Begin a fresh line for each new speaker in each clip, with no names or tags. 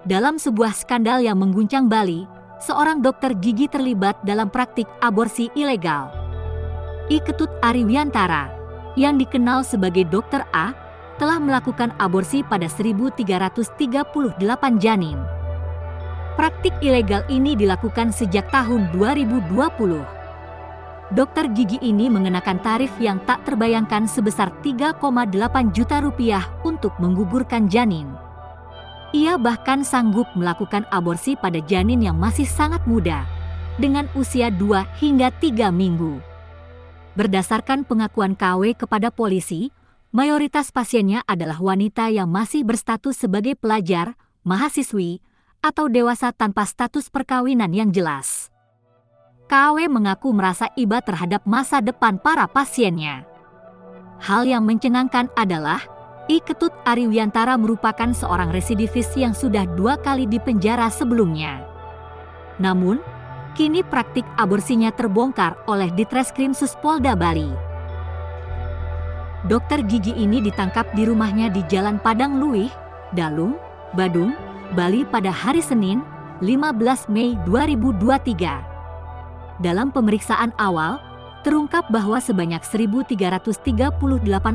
Dalam sebuah skandal yang mengguncang Bali, seorang dokter gigi terlibat dalam praktik aborsi ilegal. I Ketut Ariwiantara, yang dikenal sebagai Dokter A, telah melakukan aborsi pada 1.338 janin. Praktik ilegal ini dilakukan sejak tahun 2020. Dokter gigi ini mengenakan tarif yang tak terbayangkan sebesar 3,8 juta rupiah untuk menggugurkan janin. Ia bahkan sanggup melakukan aborsi pada janin yang masih sangat muda, dengan usia 2 hingga 3 minggu. Berdasarkan pengakuan KW kepada polisi, mayoritas pasiennya adalah wanita yang masih berstatus sebagai pelajar, mahasiswi, atau dewasa tanpa status perkawinan yang jelas. KW mengaku merasa iba terhadap masa depan para pasiennya. Hal yang mencengangkan adalah I Ketut Ariwiantara merupakan seorang residivis yang sudah 2 kali dipenjara sebelumnya. Namun, kini praktik aborsinya terbongkar oleh Ditreskrimsus Polda Bali. Dokter gigi ini ditangkap di rumahnya di Jalan Padang Luih, Dalung, Badung, Bali pada hari Senin, 15 Mei 2023. Dalam pemeriksaan awal, terungkap bahwa sebanyak 1.338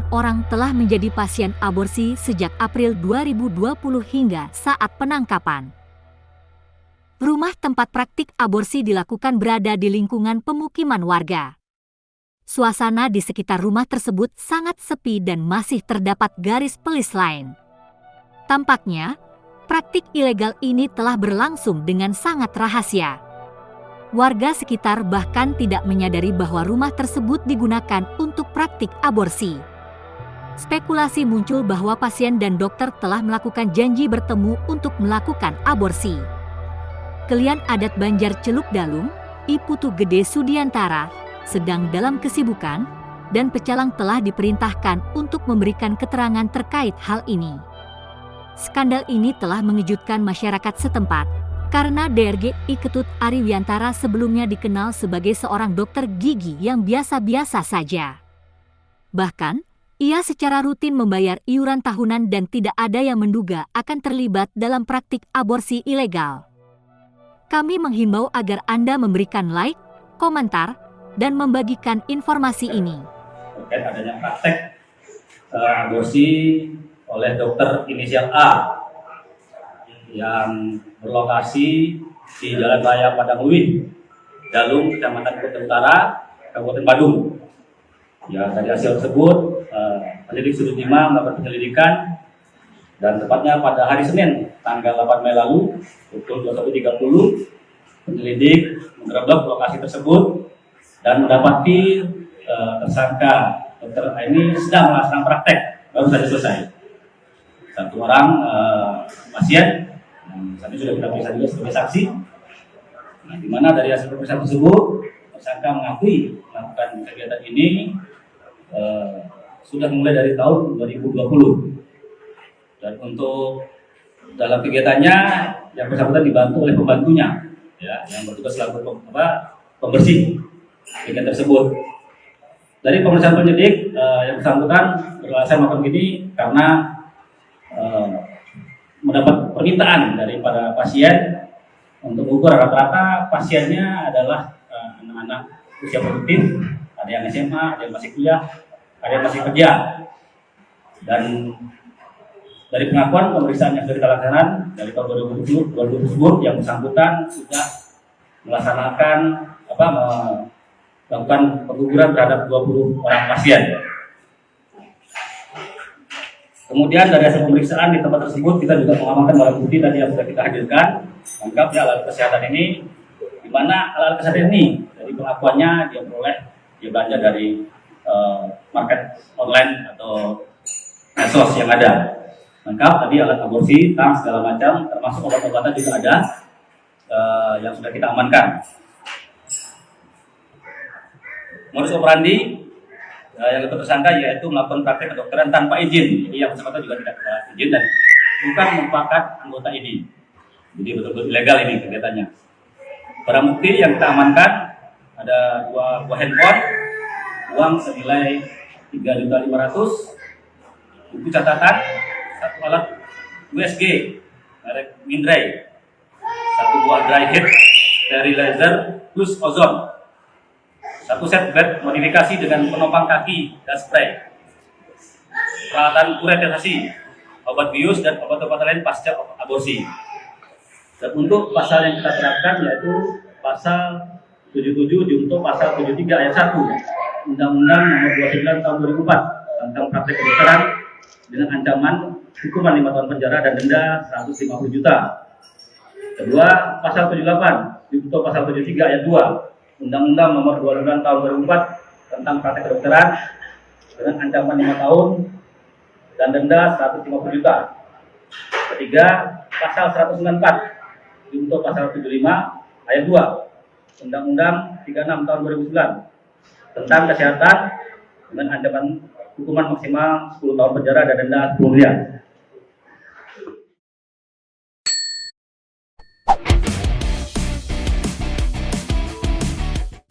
orang telah menjadi pasien aborsi sejak April 2020 hingga saat penangkapan. Rumah tempat praktik aborsi dilakukan berada di lingkungan pemukiman warga. Suasana di sekitar rumah tersebut sangat sepi dan masih terdapat garis pelis lain. Tampaknya, praktik ilegal ini telah berlangsung dengan sangat rahasia. Warga sekitar bahkan tidak menyadari bahwa rumah tersebut digunakan untuk praktik aborsi. Spekulasi muncul bahwa pasien dan dokter telah melakukan janji bertemu untuk melakukan aborsi. Kelian adat Banjar Celuk Dalung, I Putu Gede Sudiantara, sedang dalam kesibukan, dan pecalang telah diperintahkan untuk memberikan keterangan terkait hal ini. Skandal ini telah mengejutkan masyarakat setempat, karena DRG I Ketut Ariwiantara sebelumnya dikenal sebagai seorang dokter gigi yang biasa-biasa saja. Bahkan, ia secara rutin membayar iuran tahunan dan tidak ada yang menduga akan terlibat dalam praktik aborsi ilegal. Kami menghimbau agar Anda memberikan like, komentar, dan membagikan informasi ini.
Terkait adanya praktek aborsi oleh dokter inisial A yang berlokasi di Jalan Raya Padang Luih, Dalung, Kecamatan Kutai Utara, Kabupaten Badung. Ya, dari hasil tersebut, penyidik Sudut 5 melakukan penyelidikan dan tepatnya pada hari Senin, tanggal 8 Mei lalu, pukul 21.30, penyelidik menggerebek lokasi tersebut dan mendapati tersangka dokter A ini sedang melaksanakan praktek, baru saja selesai. Satu orang pasien yang saat ini sudah kita periksa juga sebagai saksi. Nah, di mana dari hasil pemeriksaan tersebut, tersangka mengakui melakukan kegiatan ini sudah mulai dari tahun 2020. Dan untuk dalam kegiatannya, yang bersangkutan dibantu oleh pembantunya, ya, yang bertugas selaku pembersih kegiatan tersebut. Dari pemeriksaan penyidik, yang bersangkutan beralasan melakukan ini karena mendapat permintaan daripada pasien untuk ukur rata-rata pasiennya adalah anak-anak usia produktif, ada yang SMA, ada yang masih kuliah, ada yang masih kerja. Dan dari pengakuan pemeriksaan yang sudah kita laksanakan dari tahun 2020 tersebut, yang bersangkutan sudah melaksanakan melakukan pengguguran terhadap 20 orang pasien. Kemudian dari hasil pemeriksaan di tempat tersebut kita juga mengamankan barang bukti tadi yang sudah kita hadirkan, lengkap ya alat kesehatan ini, di mana alat kesehatan ini dari pengakuannya dia belanja dari market online atau medsos yang ada. Lengkap tadi alat aborsi, tang segala macam, termasuk obat-obatan juga ada yang sudah kita amankan. Modus operandi yang tersangka yaitu melakukan praktek kedokteran tanpa izin. Jadi yang bersangkutan juga tidak izin dan bukan merupakan anggota ini. Jadi betul-betul ilegal ini kegiatannya. Barang bukti yang kita amankan ada dua buah handphone, uang senilai 3.500.000, buku catatan, satu alat USG merek Mindray, 1 buah dry head sterilizer plus ozon, 1 set bed modifikasi dengan penopang kaki dan spray, peralatan ureterisasi, obat bius dan obat-obatan lain pasca aborsi. Dan untuk pasal yang kita terapkan yaitu pasal 77 junto pasal 73 ayat 1 Undang-Undang Nomor 29 Tahun 2004 tentang praktek kedokteran dengan ancaman hukuman 5 tahun penjara dan denda 150 juta. Kedua, pasal 78 junto pasal 73 ayat 2 Undang-Undang Nomor 29 Tahun 2004 tentang praktek kedokteran dengan ancaman 5 tahun dan denda 150 juta. Ketiga, pasal 194 junto pasal 75 ayat 2 Undang-Undang 36 tahun 2009 tentang kesehatan dengan ancaman hukuman maksimal 10 tahun penjara dan denda 10 miliar.